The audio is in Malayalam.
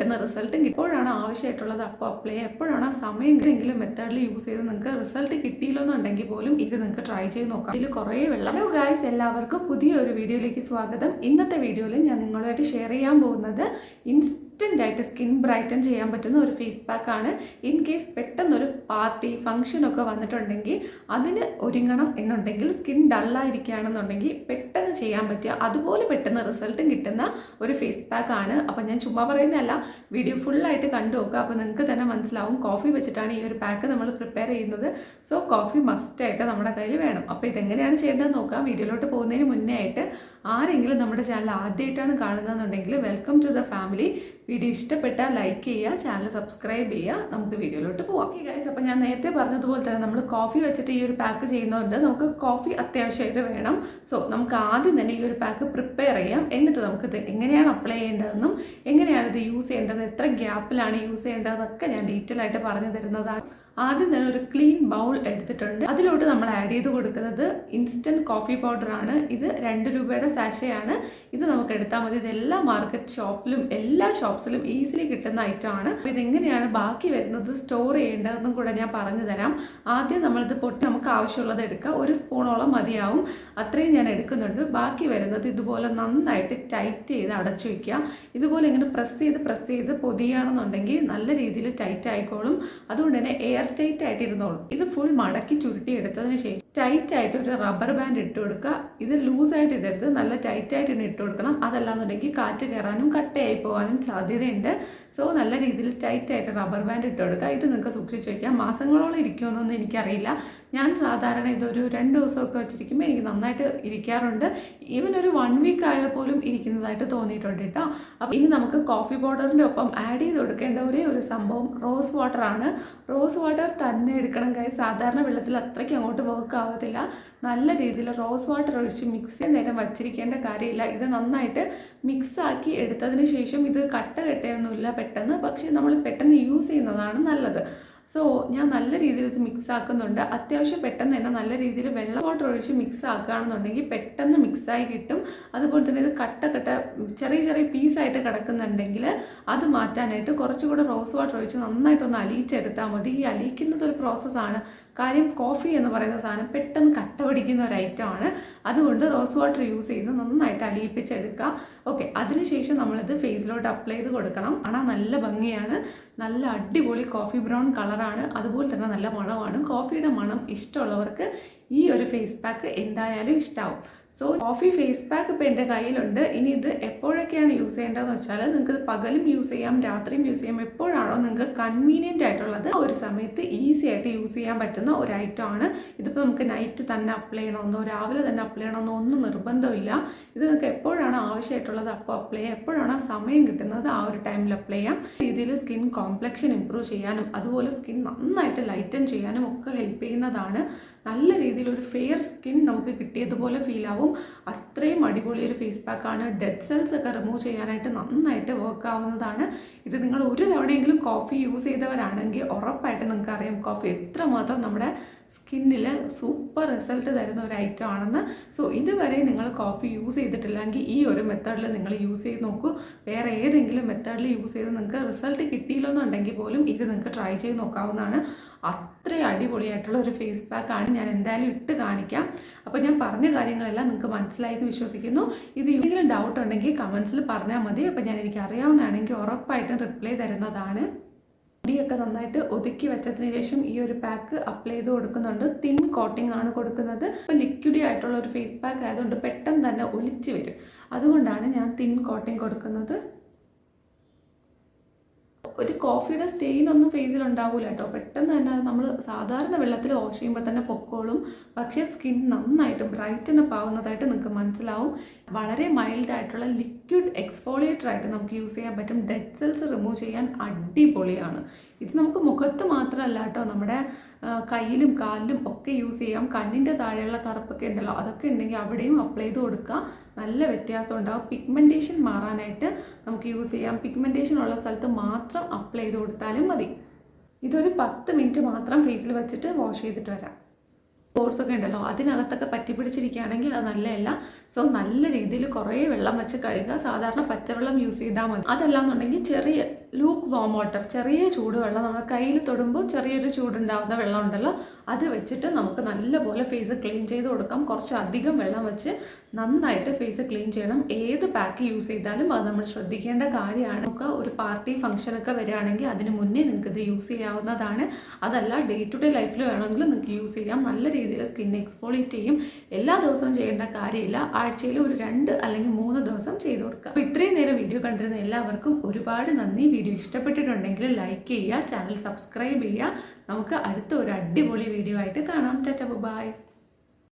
പെട്ടെന്ന് റിസൾട്ടും എപ്പോഴാണ് ആവശ്യമായിട്ടുള്ളത് അപ്പോൾ അപ്ലൈ ചെയ്യുക, എപ്പോഴാണ് ആ സമയം എന്തെങ്കിലും മെത്തേഡിൽ യൂസ് ചെയ്ത് നിങ്ങൾക്ക് റിസൾട്ട് കിട്ടിയില്ലെന്നുണ്ടെങ്കിൽ പോലും ഇത് നിങ്ങൾക്ക് ട്രൈ ചെയ്ത് നോക്കാം. ഇതിൽ കുറേ വെള്ളം. ഹലോ ഗായ്സ്, എല്ലാവർക്കും പുതിയൊരു വീഡിയോയിലേക്ക് സ്വാഗതം. ഇന്നത്തെ വീഡിയോയിൽ ഞാൻ നിങ്ങളുമായിട്ട് ഷെയർ ചെയ്യാൻ പോകുന്നത് ഇൻസ്റ്റൻ്റായിട്ട് സ്കിൻ ബ്രൈറ്റൻ ചെയ്യാൻ പറ്റുന്ന ഒരു ഫേസ് പാക്കാണ്. ഇൻ കേസ് പെട്ടെന്നൊരു പാർട്ടി ഫംഗ്ഷനൊക്കെ വന്നിട്ടുണ്ടെങ്കിൽ അതിന് ഒരുങ്ങണം എന്നുണ്ടെങ്കിൽ, സ്കിൻ ഡള്ളായിരിക്കുകയാണെന്നുണ്ടെങ്കിൽ പെട്ടെന്ന് ചെയ്യാൻ പറ്റുക, അതുപോലെ പെട്ടെന്ന് റിസൾട്ടും കിട്ടുന്ന ഒരു ഫേസ് പാക്കാണ്. അപ്പം ഞാൻ ചുമ്മാ പറയുന്നതല്ല, വീഡിയോ ഫുള്ളായിട്ട് കണ്ടു നോക്കുക. അപ്പോൾ നിങ്ങൾക്ക് തന്നെ മനസ്സിലാവും കോഫി വെച്ചിട്ടാണ് ഈ ഒരു പാക്ക് നമ്മൾ പ്രിപ്പയർ ചെയ്യുന്നത്. സോ കോഫി മസ്റ്റായിട്ട് നമ്മുടെ കയ്യിൽ വേണം. അപ്പോൾ ഇതെങ്ങനെയാണ് ചെയ്യേണ്ടതെന്ന് നോക്കാം. വീഡിയോയിലോട്ട് പോകുന്നതിന് മുന്നേ ആയിട്ട് ആരെങ്കിലും നമ്മുടെ ചാനൽ ആദ്യമായിട്ടാണ് കാണുന്നതെന്നുണ്ടെങ്കിൽ welcome to the family. Video ഇഷ്ടപ്പെട്ടാൽ ലൈക്ക് ചെയ്യുക, ചാനൽ സബ്സ്ക്രൈബ് ചെയ്യുക. നമുക്ക് വീഡിയോയിലോട്ട് പോവാം. ഓക്കെ ഗൈസ്, അപ്പോൾ ഞാൻ നേരത്തെ പറഞ്ഞതുപോലെ തന്നെ നമ്മൾ കോഫി വെച്ചിട്ട് ഈ ഒരു പാക്ക് ചെയ്യുന്നതുകൊണ്ട് നമുക്ക് കോഫി അത്യാവശ്യമായിട്ട് വേണം. സോ നമുക്ക് ആദ്യം തന്നെ ഈ ഒരു പാക്ക് പ്രിപ്പയർ ചെയ്യാം. എന്നിട്ട് നമുക്കിത് എങ്ങനെയാണ് അപ്ലൈ ചെയ്യേണ്ടതെന്നും എങ്ങനെയാണ് ഇത് യൂസ് ചെയ്യേണ്ടത്, എത്ര ഗ്യാപ്പിലാണ് യൂസ് ചെയ്യേണ്ടതെന്നൊക്കെ ഞാൻ ഡീറ്റെയിൽ ആയിട്ട് പറഞ്ഞു തരുന്നതാണ്. ആദ്യം തന്നെ ഒരു ക്ലീൻ ബൗൾ എടുത്തിട്ടുണ്ട്. അതിലോട്ട് നമ്മൾ ആഡ് ചെയ്ത് കൊടുക്കുന്നത് ഇൻസ്റ്റൻറ്റ് കോഫി പൗഡറാണ്. ഇത് 2 രൂപയുടെ സാഷയാണ്. ഇത് നമുക്ക് എടുത്താൽ മതി. ഇതെല്ലാ മാർക്കറ്റ് ഷോപ്പിലും എല്ലാ ഷോപ്സിലും ഈസിലി കിട്ടുന്ന ഐറ്റമാണ്. അപ്പോൾ ഇതെങ്ങനെയാണ് ബാക്കി വരുന്നത് സ്റ്റോർ ചെയ്യേണ്ടതെന്നും കൂടെ ഞാൻ പറഞ്ഞു തരാം. ആദ്യം നമ്മളിത് പൊട്ടി നമുക്ക് ആവശ്യമുള്ളത് എടുക്കുക. 1 സ്പൂണോളം മതിയാവും, അത്രയും ഞാൻ എടുക്കുന്നുണ്ട്. ബാക്കി വരുന്നത് ഇതുപോലെ നന്നായിട്ട് ടൈറ്റ് ചെയ്ത് അടച്ചു വയ്ക്കുക. ഇതുപോലെ ഇങ്ങനെ പ്രസ് ചെയ്ത് പൊതിയാണെന്നുണ്ടെങ്കിൽ നല്ല രീതിയിൽ ടൈറ്റ് ആയിക്കോളും. അതുകൊണ്ട് തന്നെ എയർ ടൈറ്റ് ആയിട്ട് ഇരുന്നോളും. ഇത് ഫുൾ മടക്കി ചുരുട്ടി എടുത്തതിന് ശേഷം ടൈറ്റ് ആയിട്ട് ഒരു റബ്ബർ ബാൻഡ് ഇട്ട് കൊടുക്കുക. ഇത് ലൂസായിട്ട് ഇടരുത്, നല്ല ടൈറ്റ് ആയിട്ട് തന്നെ ഇട്ട് കൊടുക്കണം. അതല്ലാന്നുണ്ടെങ്കിൽ കാറ്റ് കയറാനും കട്ടയായി പോകാനും സാധ്യതയുണ്ട്. സോ നല്ല രീതിയിൽ ടൈറ്റ് ആയിട്ട് റബ്ബർ ബാൻഡ് ഇട്ട് കൊടുക്കുക. ഇത് നിങ്ങൾക്ക് സൂക്ഷിച്ച് വയ്ക്കാം. മാസങ്ങളോളം ഇരിക്കുമെന്നൊന്നും എനിക്കറിയില്ല. ഞാൻ സാധാരണ ഇതൊരു 2 ദിവസമൊക്കെ വെച്ചിരിക്കുമ്പോൾ എനിക്ക് നന്നായിട്ട് ഇരിക്കാറുണ്ട്. ഈവൻ ഒരു 1 വീക്ക് ആയാൽ പോലും ഇരിക്കുന്നതായിട്ട് തോന്നിയിട്ടുണ്ട് കേട്ടോ. അപ്പോൾ ഇനി നമുക്ക് കോഫി പൗഡറിൻ്റെ ഒപ്പം ആഡ് ചെയ്ത് കൊടുക്കേണ്ട ഒരേ ഒരു സംഭവം റോസ് വാട്ടറാണ്. റോസ് വാട്ടർ തന്നെ എടുക്കണം കൈ. സാധാരണ വെള്ളത്തിൽ അത്രയ്ക്ക് അങ്ങോട്ട് വർക്ക് ആവത്തില്ല. നല്ല രീതിയിൽ റോസ് വാട്ടർ ഒഴിച്ച് മിക്സ് ചെയ്യാൻ നേരം വച്ചിരിക്കേണ്ട കാര്യമില്ല. ഇത് നന്നായിട്ട് മിക്സാക്കി എടുത്തതിന് ശേഷം ഇത് കട്ടയൊന്നുമില്ല പെട്ടെന്ന്, പക്ഷേ നമ്മൾ പെട്ടെന്ന് യൂസ് ചെയ്യുന്നതാണ് നല്ലത്. സോ ഞാൻ നല്ല രീതിയിൽ ഇത് മിക്സ് ആക്കുന്നുണ്ട്. അത്യാവശ്യം പെട്ടെന്ന് തന്നെ നല്ല രീതിയിൽ വെള്ളം വാട്ടർ ഒഴിച്ച് മിക്സ് ആക്കുകയാണെന്നുണ്ടെങ്കിൽ പെട്ടെന്ന് മിക്സായി കിട്ടും. അതുപോലെ തന്നെ ഇത് കട്ട ചെറിയ പീസായിട്ട് കിടക്കുന്നുണ്ടെങ്കിൽ അത് മാറ്റാനായിട്ട് കുറച്ചുകൂടെ റോസ് വാട്ടർ ഒഴിച്ച് നന്നായിട്ടൊന്ന് അലിയിച്ചെടുത്താൽ മതി. ഈ അലിയിക്കുന്നത് ഒരു പ്രോസസ്സാണ്. കാര്യം കോഫി എന്ന് പറയുന്ന സാധനം പെട്ടെന്ന് കട്ട പിടിക്കുന്ന ഒരു ഐറ്റമാണ്. അതുകൊണ്ട് റോസ് വാട്ടർ യൂസ് ചെയ്ത് നന്നായിട്ട് അലിയിപ്പിച്ചെടുക്കുക. ഓക്കെ, അതിനുശേഷം നമ്മളിത് ഫേസിലോട്ട് അപ്ലൈ ചെയ്ത് കൊടുക്കണം. കാണാൻ നല്ല ഭംഗിയാണ്, നല്ല അടിപൊളി കോഫി ബ്രൗൺ കളറാണ്, അതുപോലെ തന്നെ നല്ല മണമാണ്. കോഫിയുടെ മണം ഇഷ്ടമുള്ളവർക്ക് ഈ ഒരു ഫേസ് പാക്ക് എന്തായാലും ഇഷ്ടമാവും. സോ കോഫി ഫേസ് പാക്ക് ഇപ്പോൾ എൻ്റെ കയ്യിലുണ്ട്. ഇനി ഇത് എപ്പോഴൊക്കെയാണ് യൂസ് ചെയ്യേണ്ടതെന്ന് വെച്ചാൽ നിങ്ങൾക്ക് പകലും യൂസ് ചെയ്യാം, രാത്രിയും യൂസ് ചെയ്യാം. എപ്പോഴാണോ നിങ്ങൾക്ക് കൺവീനിയൻ്റ് ആയിട്ടുള്ളത് ആ ഒരു സമയത്ത് ഈസി ആയിട്ട് യൂസ് ചെയ്യാൻ പറ്റുന്ന ഒരു ഐറ്റമാണ്. ഇതിപ്പോൾ നമുക്ക് നൈറ്റ് തന്നെ അപ്ലൈ ചെയ്യണമെന്നോ രാവിലെ തന്നെ അപ്ലൈ ചെയ്യണമെന്നോ ഒന്നും നിർബന്ധമില്ല. ഇത് നിങ്ങൾക്ക് എപ്പോഴാണോ ആവശ്യമായിട്ടുള്ളത് അപ്പോൾ അപ്ലൈ ചെയ്യാം. എപ്പോഴാണോ സമയം കിട്ടുന്നത് ആ ഒരു ടൈമിൽ അപ്ലൈ ചെയ്യാം. രീതിയിൽ സ്കിൻ കോംപ്ലക്ഷൻ ഇമ്പ്രൂവ് ചെയ്യാനും അതുപോലെ സ്കിൻ നന്നായിട്ട് ലൈറ്റൻ ചെയ്യാനും ഒക്കെ ഹെൽപ്പ് ചെയ്യുന്നതാണ്. നല്ല രീതിയിൽ ഒരു ഫെയർ സ്കിൻ നമുക്ക് കിട്ടിയതുപോലെ ഫീൽ ആവും. അത്രയും അടിപൊളി ഒരു ഫേസ് പാക്കാണ്. ഡെഡ് സെൽസ് ഒക്കെ റിമൂവ് ചെയ്യാനായിട്ട് നന്നായിട്ട് വർക്ക് ആവുന്നതാണ്. ഇത് നിങ്ങൾ ഒരു തവണയെങ്കിലും കോഫി യൂസ് ചെയ്തവരാണെങ്കിൽ ഉറപ്പായിട്ട് നിങ്ങൾക്ക് അറിയാം കോഫി എത്രമാത്രം നമ്മുടെ സ്കിന്നിൽ സൂപ്പർ റിസൾട്ട് തരുന്ന ഒരു ഐറ്റം ആണെന്ന്. സോ ഇതുവരെ നിങ്ങൾ കോഫി യൂസ് ചെയ്തിട്ടില്ലെങ്കിൽ ഈ ഒരു മെത്തേഡിൽ നിങ്ങൾ യൂസ് ചെയ്ത് നോക്കൂ. വേറെ ഏതെങ്കിലും മെത്തേഡിൽ യൂസ് ചെയ്ത് നിങ്ങൾക്ക് റിസൾട്ട് കിട്ടിയില്ലെന്നുണ്ടെങ്കിൽ പോലും ഇത് നിങ്ങൾക്ക് ട്രൈ ചെയ്ത് നോക്കാവുന്നതാണ്. അത്രയും അടിപൊളിയായിട്ടുള്ള ഒരു ഫേസ് പാക്കാണ്. ഞാൻ എന്തായാലും ഇട്ട് കാണിക്കാം. അപ്പോൾ ഞാൻ പറഞ്ഞ കാര്യങ്ങളെല്ലാം നിങ്ങൾക്ക് മനസ്സിലായെന്ന് വിശ്വസിക്കുന്നു. ഇത് എന്തെങ്കിലും ഡൗട്ട് ഉണ്ടെങ്കിൽ കമൻസിൽ പറഞ്ഞാൽ മതി. അപ്പോൾ എനിക്ക് അറിയാവുന്നതാണെങ്കിൽ ഉറപ്പായിട്ടും റിപ്ലൈ തരുന്നതാണ്. മുടിയൊക്കെ നന്നായിട്ട് ഒതുക്കി വെച്ചതിന് ശേഷം ഈ ഒരു പാക്ക് അപ്ലൈ ചെയ്ത് കൊടുക്കുന്നുണ്ട്. തിൻ കോട്ടിംഗ് ആണ് കൊടുക്കുന്നത്. ഇപ്പോൾ ലിക്വിഡി ആയിട്ടുള്ള ഒരു ഫേസ് പാക്ക് ആയതുകൊണ്ട് പെട്ടെന്ന് തന്നെ ഒലിച്ച് വരും. അതുകൊണ്ടാണ് ഞാൻ തിൻ കോട്ടിംഗ് കൊടുക്കുന്നത്. ഒരു കോഫിയുടെ സ്റ്റെയിൻ ഒന്നും ഫേസിൽ ഉണ്ടാവില്ല കേട്ടോ. പെട്ടെന്ന് തന്നെ നമ്മൾ സാധാരണ വെള്ളത്തിൽ വാഷ് ചെയ്യുമ്പോൾ തന്നെ പൊക്കോളും. പക്ഷേ സ്കിൻ നന്നായിട്ട് ബ്രൈറ്റൻ അപ്പ് ആവുന്നതായിട്ട് നിങ്ങൾക്ക് മനസ്സിലാവും. വളരെ മൈൽഡ് ആയിട്ടുള്ള ലിക്വിഡ് എക്സ്ഫോളിയേറ്റർ ആയിട്ട് നമുക്ക് യൂസ് ചെയ്യാൻ പറ്റും. ഡെഡ് സെൽസ് റിമൂവ് ചെയ്യാൻ അടിപൊളിയാണ്. ഇത് നമുക്ക് മുഖത്ത് മാത്രമല്ല കേട്ടോ, നമ്മുടെ കയ്യിലും കാലിലും ഒക്കെ യൂസ് ചെയ്യാം. കണ്ണിൻ്റെ താഴെയുള്ള കറുപ്പൊക്കെ ഉണ്ടല്ലോ, അതൊക്കെ ഉണ്ടെങ്കിൽ അവിടെയും അപ്ലൈ ചെയ്ത് കൊടുക്കുക. നല്ല വ്യത്യാസം ഉണ്ടാകും. പിഗ്മെൻറ്റേഷൻ മാറാനായിട്ട് നമുക്ക് യൂസ് ചെയ്യാം. പിഗ്മെൻറ്റേഷൻ ഉള്ള സ്ഥലത്ത് മാത്രം അപ്ലൈ ചെയ്ത് കൊടുത്താലും മതി. ഇതൊരു 10 മിനിറ്റ് മാത്രം ഫേസിൽ വെച്ചിട്ട് വാഷ് ചെയ്തിട്ട് വരാം. പോർസ് ഒക്കെ ഉണ്ടല്ലോ അതിനകത്തൊക്കെ പറ്റി പിടിച്ചിരിക്കുകയാണെങ്കിൽ അത് നല്ലതല്ല. സോ നല്ല രീതിയിൽ കുറേ വെള്ളം വെച്ച് കഴുകുക. സാധാരണ പച്ചവെള്ളം യൂസ് ചെയ്താൽ മതി. അതല്ലാന്നുണ്ടെങ്കിൽ ചെറിയ ലൂക്ക് വാം വാട്ടർ, ചെറിയ ചൂടുവെള്ളം, നമ്മുടെ കയ്യിൽ തൊടുമ്പോൾ ചെറിയൊരു ചൂടുണ്ടാവുന്ന വെള്ളം ഉണ്ടല്ലോ അത് വെച്ചിട്ട് നമുക്ക് നല്ലപോലെ ഫേസ് ക്ലീൻ ചെയ്ത് കൊടുക്കാം. കുറച്ച് അധികം വെള്ളം വെച്ച് നന്നായിട്ട് ഫേസ് ക്ലീൻ ചെയ്യണം. ഏത് പാക്ക് യൂസ് ചെയ്താലും അത് നമ്മൾ ശ്രദ്ധിക്കേണ്ട കാര്യമാണ്. നമുക്ക് ഒരു പാർട്ടി ഫംഗ്ഷനൊക്കെ വരികയാണെങ്കിൽ അതിന് മുന്നേ നിങ്ങൾക്ക് ഇത് യൂസ് ചെയ്യാവുന്നതാണ്. അതല്ല ഡേ ടു ഡേ ലൈഫിൽ വേണമെങ്കിൽ നിങ്ങൾക്ക് യൂസ് ചെയ്യാം. നല്ല രീതിയിൽ സ്കിൻ എക്സ്പോളിയേറ്റ് ചെയ്യും. എല്ലാ ദിവസവും ചെയ്യേണ്ട കാര്യമില്ല. ആഴ്ചയിൽ ഒരു 2 അല്ലെങ്കിൽ 3 ദിവസം ചെയ്ത് കൊടുക്കുക. അപ്പോൾ ഇത്രയും നേരം വീഡിയോ കണ്ടിരുന്ന എല്ലാവർക്കും ഒരുപാട് നന്ദി. വീഡിയോ ഇഷ്ടപ്പെട്ടിട്ടുണ്ടെങ്കിൽ ലൈക്ക് ചെയ്യുക, ചാനൽ സബ്സ്ക്രൈബ് ചെയ്യുക. നമുക്ക് അടുത്ത ഒരു അടിപൊളി വീഡിയോ ആയിട്ട് കാണാം. Tata bye.